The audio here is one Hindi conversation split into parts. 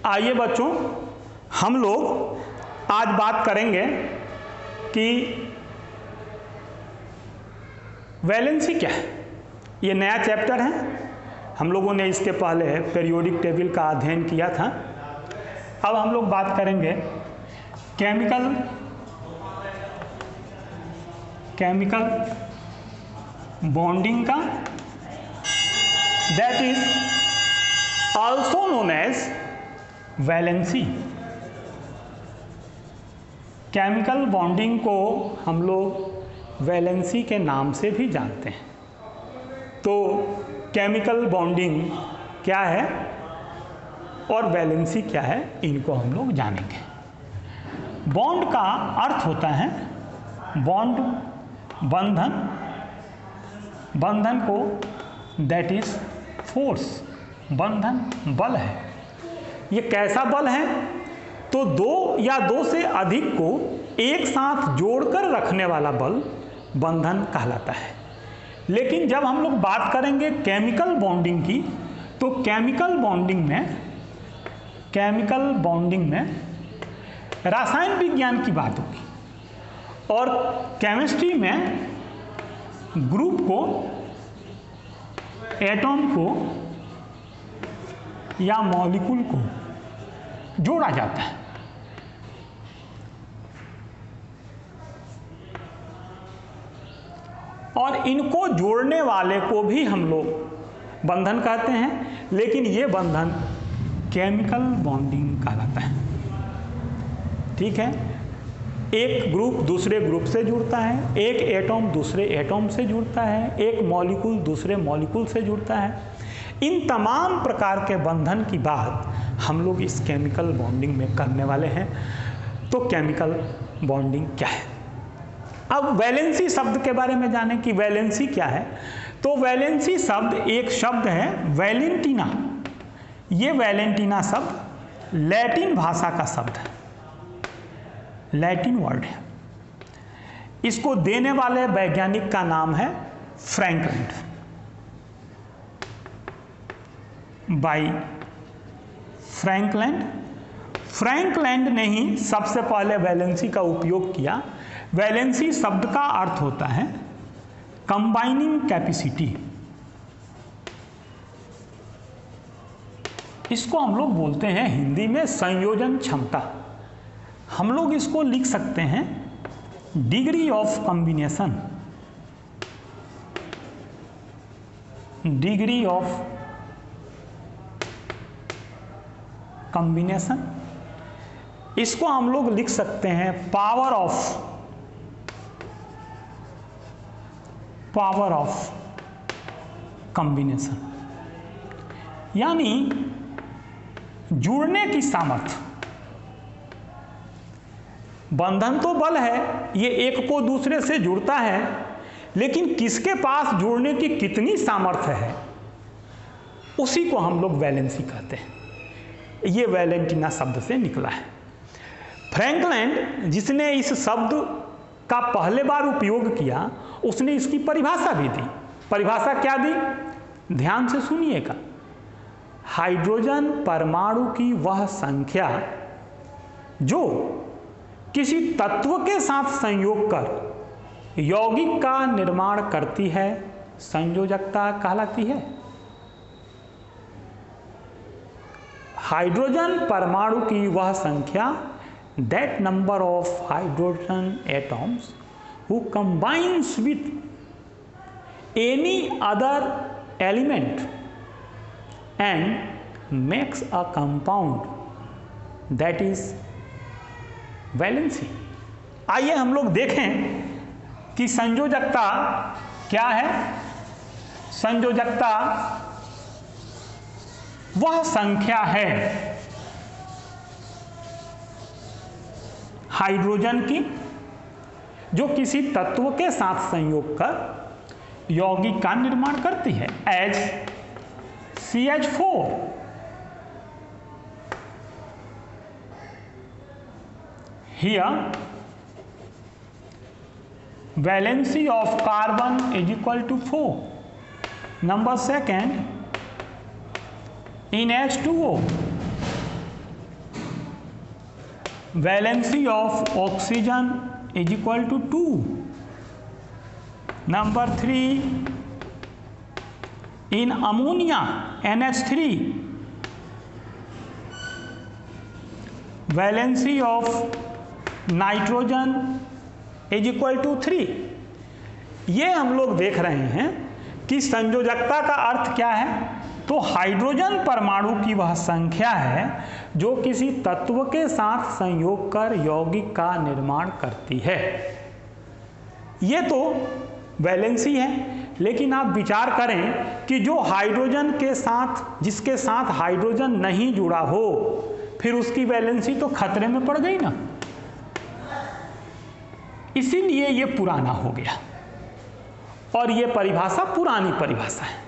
आइए बच्चों, हम लोग आज बात करेंगे कि वैलेंसी क्या है। ये नया चैप्टर है, हम लोगों ने इसके पहले पीरियोडिक टेबल का अध्ययन किया था। अब हम लोग बात करेंगे केमिकल बॉन्डिंग का, that is also known as valency. Chemical bonding को हम लोग वैलेंसी के नाम से भी जानते हैं। तो केमिकल बॉन्डिंग क्या है और वैलेंसी क्या है, इनको हम लोग जानेंगे। बॉन्ड का अर्थ होता है बॉन्ड, बंधन को, दैट इज फोर्स। बंधन बल है। ये कैसा बल है? तो दो या दो से अधिक को एक साथ जोड़कर रखने वाला बल बंधन कहलाता है। लेकिन जब हम लोग बात करेंगे केमिकल बॉन्डिंग की, तो केमिकल बॉन्डिंग में रासायन विज्ञान की बात होगी और केमिस्ट्री में ग्रुप को, एटॉम को या मॉलिक्यूल को जोड़ा जाता है। और इनको जोड़ने वाले को भी हम लोग बंधन कहते हैं, लेकिन ये बंधन केमिकल बॉन्डिंग कहलाता है। ठीक है, एक ग्रुप दूसरे ग्रुप से जुड़ता है, एक एटॉम दूसरे एटॉम से जुड़ता है, एक मॉलिक्यूल दूसरे मॉलिक्यूल से जुड़ता है। इन तमाम प्रकार के बंधन की बात हम लोग इस केमिकल बॉन्डिंग में करने वाले हैं। तो केमिकल बॉन्डिंग क्या है? अब वैलेंसी शब्द के बारे में जानें कि वैलेंसी क्या है। तो वैलेंसी शब्द एक शब्द है वैलेंटीना। ये वैलेंटीना शब्द लैटिन भाषा का शब्द है, लैटिन वर्ड है। इसको देने वाले वैज्ञानिक का नाम है फ्रैंकलैंड, बाय फ्रैंकलैंड ने ही सबसे पहले वैलेंसी का उपयोग किया। वैलेंसी शब्द का अर्थ होता है कंबाइनिंग कैपेसिटी। इसको हम लोग बोलते हैं हिंदी में संयोजन क्षमता। हम लोग इसको लिख सकते हैं degree of combination, degree of combination. इसको हम लोग लिख सकते हैं पावर ऑफ कॉम्बिनेशन, यानी जुड़ने की सामर्थ्य। बंधन तो बल है, ये एक को दूसरे से जुड़ता है, लेकिन किसके पास जुड़ने की कितनी सामर्थ्य है, उसी को हम लोग वैलेंसी कहते हैं। ये वैलेंटीना शब्द से निकला है। फ्रैंकलैंड जिसने इस शब्द का पहले बार उपयोग किया, उसने इसकी परिभाषा भी दी। परिभाषा क्या दी? ध्यान से सुनिएगा। हाइड्रोजन परमाणु की वह संख्या जो किसी तत्व के साथ संयोग कर यौगिक का निर्माण करती है, संयोजकता कहलाती है। हाइड्रोजन परमाणु की वह संख्या, that number of hydrogen atoms who combines with any other element and makes a compound, that is valency. आइए हम लोग देखें कि संयोजकता क्या है। संयोजकता वह संख्या है हाइड्रोजन की जो किसी तत्व के साथ संयोग कर यौगिक का निर्माण करती है, as CH4। Here valency of carbon is equal to 4. Number second, in H2O valency of oxygen is equal to 2। Number 3, in ammonia NH3 valency of nitrogen is equal to 3। ये हम लोग देख रहे हैं कि संयोजकता का अर्थ क्या है। तो हाइड्रोजन परमाणु की वह संख्या है जो किसी तत्व के साथ संयोग कर यौगिक का निर्माण करती है। ये तो वैलेंसी है, लेकिन आप विचार करें कि जो हाइड्रोजन के साथ, जिसके साथ हाइड्रोजन नहीं जुड़ा हो, फिर उसकी वैलेंसी तो खतरे में पड़ गई ना। इसीलिए ये पुराना हो गया और ये परिभाषा पुरानी परिभाषा है।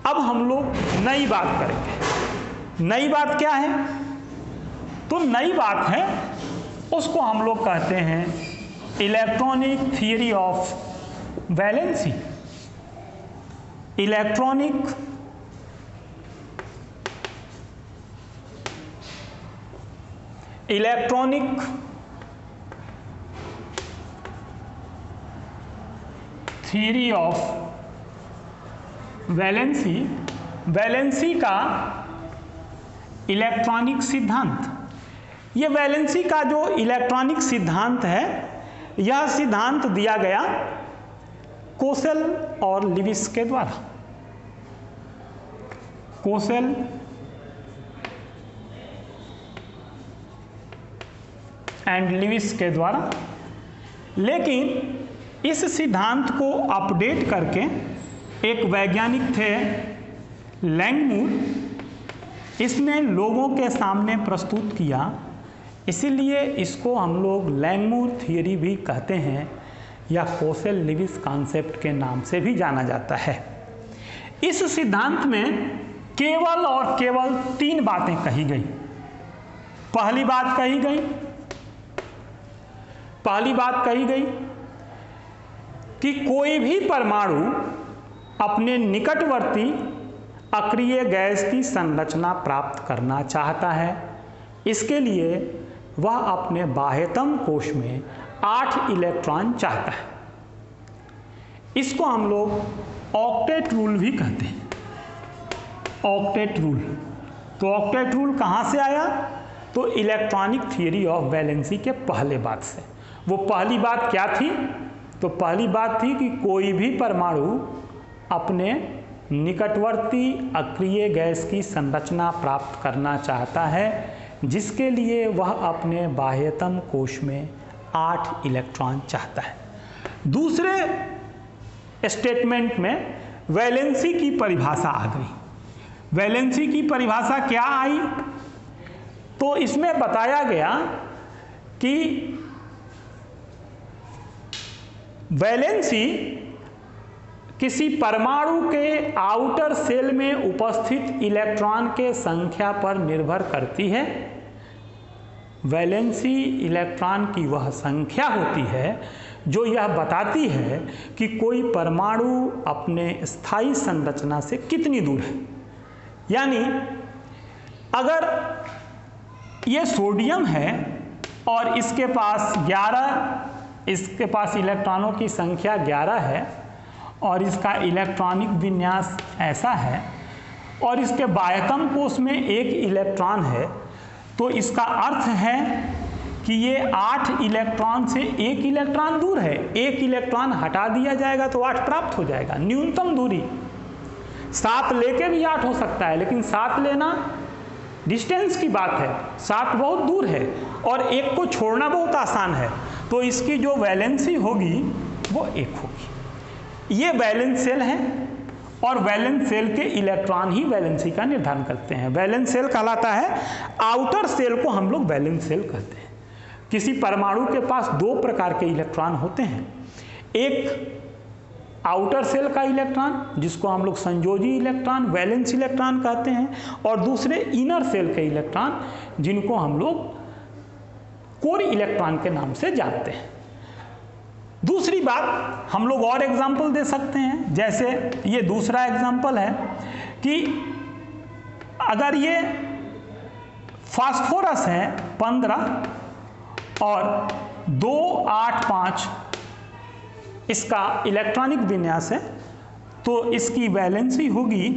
अब हम लोग नई बात करेंगे। नई बात क्या है? तो नई बात है, उसको हम लोग कहते हैं electronic theory of valency. Electronic theory of valency. Valency का इलेक्ट्रॉनिक सिद्धांत। ये वैलेंसी का जो इलेक्ट्रॉनिक सिद्धांत है, यह सिद्धांत दिया गया कोसेल और लिविस के द्वारा। कोसेल एंड लिविस के द्वारा। लेकिन इस सिद्धांत को अपडेट करके एक वैज्ञानिक थे लैंगमूर, इसने लोगों के सामने प्रस्तुत किया। इसीलिए इसको हम लोग लैंगमूर थियरी भी कहते हैं या कोसेल लिविस कॉन्सेप्ट के नाम से भी जाना जाता है। इस सिद्धांत में केवल और केवल 3 बातें कही गई। पहली बात कही गई कि कोई भी परमाणु अपने निकटवर्ती अक्रिय गैस की संरचना प्राप्त करना चाहता है। इसके लिए वह अपने बाह्यतम कोश में 8 इलेक्ट्रॉन चाहता है। इसको हम लोग ऑक्टेट रूल भी कहते हैं। Octet rule. तो ऑक्टेट रूल कहाँ से आया? तो इलेक्ट्रॉनिक थियरी ऑफ वैलेंसी के पहले बात से। वो पहली बात क्या थी? तो पहली बात थी कि कोई भी परमाणु अपने निकटवर्ती अक्रिय गैस की संरचना प्राप्त करना चाहता है, जिसके लिए वह अपने बाह्यतम कोश में 8 इलेक्ट्रॉन चाहता है। दूसरे स्टेटमेंट में वैलेंसी की परिभाषा आ गई। वैलेंसी की परिभाषा क्या आई? तो इसमें बताया गया कि वैलेंसी किसी परमाणु के आउटर सेल में उपस्थित इलेक्ट्रॉन के संख्या पर निर्भर करती है। वैलेंसी इलेक्ट्रॉन की वह संख्या होती है जो यह बताती है कि कोई परमाणु अपने स्थायी संरचना से कितनी दूर है। यानी अगर ये सोडियम है और इसके पास इलेक्ट्रॉनों की संख्या 11 है और इसका इलेक्ट्रॉनिक विन्यास ऐसा है और इसके बाह्यतम कोश में 1 इलेक्ट्रॉन है, तो इसका अर्थ है कि ये 8 इलेक्ट्रॉन से 1 इलेक्ट्रॉन दूर है। 1 इलेक्ट्रॉन हटा दिया जाएगा तो 8 प्राप्त हो जाएगा। न्यूनतम दूरी 7 लेके भी 8 हो सकता है, लेकिन 7 लेना डिस्टेंस की बात है। 7 बहुत दूर है और 1 को छोड़ना बहुत आसान है, तो इसकी जो वैलेंसी होगी वो 1 होगी। ये वैलेंस सेल है और वैलेंस सेल के इलेक्ट्रॉन ही वैलेंसी का निर्धारण करते हैं। वैलेंस सेल कहलाता है, आउटर सेल को हम लोग वैलेंस सेल कहते हैं। किसी परमाणु के पास 2 प्रकार के इलेक्ट्रॉन होते हैं। एक आउटर सेल का इलेक्ट्रॉन जिसको हम लोग संयोजी इलेक्ट्रॉन वैलेंस इलेक्ट्रॉन कहते हैं, और दूसरे इनर सेल के इलेक्ट्रॉन जिनको हम लोग कोर इलेक्ट्रॉन के नाम से जानते हैं। दूसरी बात हम लोग और एग्जाम्पल दे सकते हैं, जैसे ये दूसरा एग्जाम्पल है कि अगर ये फास्फोरस है 15 और 2, 8, 5 इसका इलेक्ट्रॉनिक विन्यास है, तो इसकी वैलेंसी होगी,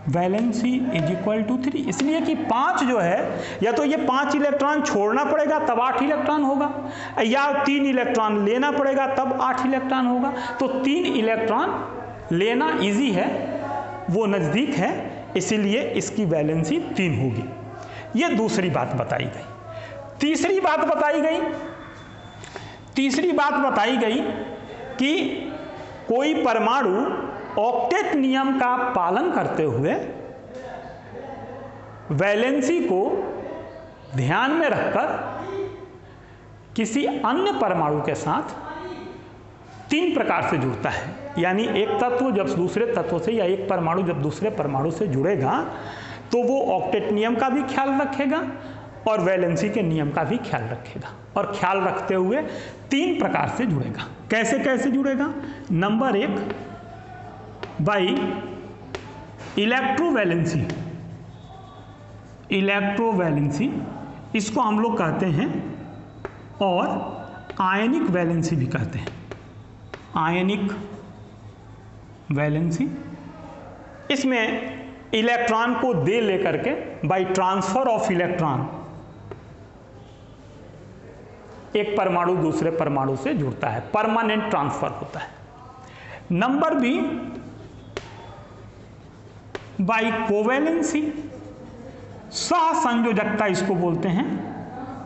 वैलेंसी इज इक्वल टू 3, इसलिए कि 5 जो है, या तो ये 5 इलेक्ट्रॉन छोड़ना पड़ेगा तब 8 इलेक्ट्रॉन होगा, या 3 इलेक्ट्रॉन लेना पड़ेगा तब 8 इलेक्ट्रॉन होगा। तो 3 इलेक्ट्रॉन लेना इजी है, वो नज़दीक है, इसीलिए इसकी वैलेंसी 3 होगी। ये दूसरी बात बताई गई। तीसरी बात बताई गई कि कोई परमाणु ऑक्टेट नियम का पालन करते हुए वैलेंसी को ध्यान में रखकर किसी अन्य परमाणु के साथ 3 प्रकार से जुड़ता है। यानी एक तत्व जब दूसरे तत्व से, या एक परमाणु जब दूसरे परमाणु से जुड़ेगा तो वो ऑक्टेट नियम का भी ख्याल रखेगा और वैलेंसी के नियम का भी ख्याल रखेगा, और ख्याल रखते हुए 3 प्रकार से जुड़ेगा। कैसे कैसे जुड़ेगा? Number 1 by electrovalency. इलेक्ट्रोवैलेंसी इसको हम लोग कहते हैं, और आयनिक वैलेंसी भी कहते हैं। आयनिक वैलेंसी, इसमें इलेक्ट्रॉन को दे लेकर के बाई ट्रांसफर ऑफ इलेक्ट्रॉन एक परमाणु दूसरे परमाणु से जुड़ता है, परमानेंट ट्रांसफर होता है। नंबर बी बाई कोवैलेंसी, सहसंयोजकता इसको बोलते हैं।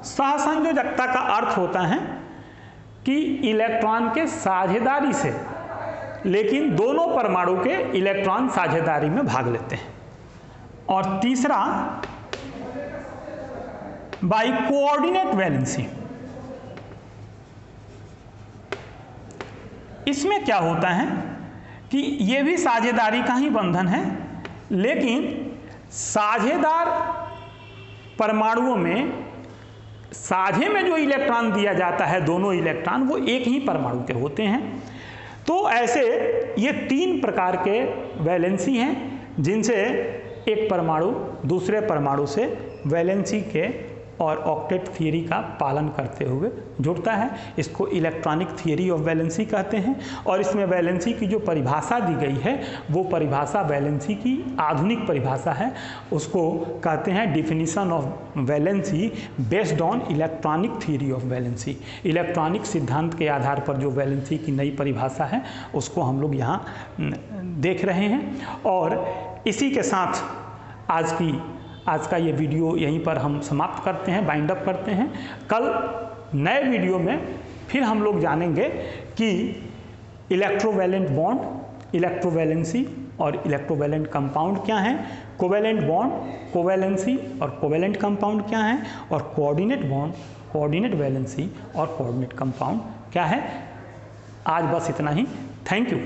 सहसंयोजकता का अर्थ होता है कि इलेक्ट्रॉन के साझेदारी से, लेकिन दोनों परमाणु के इलेक्ट्रॉन साझेदारी में भाग लेते हैं। और तीसरा बाई कोऑर्डिनेट वैलेंसी। इसमें क्या होता है कि ये भी साझेदारी का ही बंधन है, लेकिन साझेदार परमाणुओं में साझे में जो इलेक्ट्रॉन दिया जाता है, दोनों इलेक्ट्रॉन वो एक ही परमाणु के होते हैं। तो ऐसे ये 3 प्रकार के वैलेंसी हैं जिनसे एक परमाणु दूसरे परमाणु से वैलेंसी के और ऑक्टेट थियरी का पालन करते हुए जुड़ता है। इसको इलेक्ट्रॉनिक थियरी ऑफ वैलेंसी कहते हैं। और इसमें वैलेंसी की जो परिभाषा दी गई है वो परिभाषा वैलेंसी की आधुनिक परिभाषा है, उसको कहते हैं definition of valency based on electronic theory of valency. Electronic सिद्धांत के आधार पर जो वैलेंसी की नई परिभाषा है उसको हम लोग यहाँ देख रहे हैं। और इसी के साथ आज का ये वीडियो यहीं पर हम समाप्त करते हैं, बाइंड अप करते हैं। कल नए वीडियो में फिर हम लोग जानेंगे कि इलेक्ट्रोवैलेंट बॉन्ड, इलेक्ट्रोवैलेंसी और इलेक्ट्रोवैलेंट कंपाउंड क्या हैं, कोवैलेंट बॉन्ड, कोवैलेंसी और कोवैलेंट कंपाउंड क्या हैं, और कोऑर्डिनेट बॉन्ड, कोऑर्डिनेट वैलेंसी और कोऑर्डिनेट कंपाउंड क्या है। आज बस इतना ही। Thank you.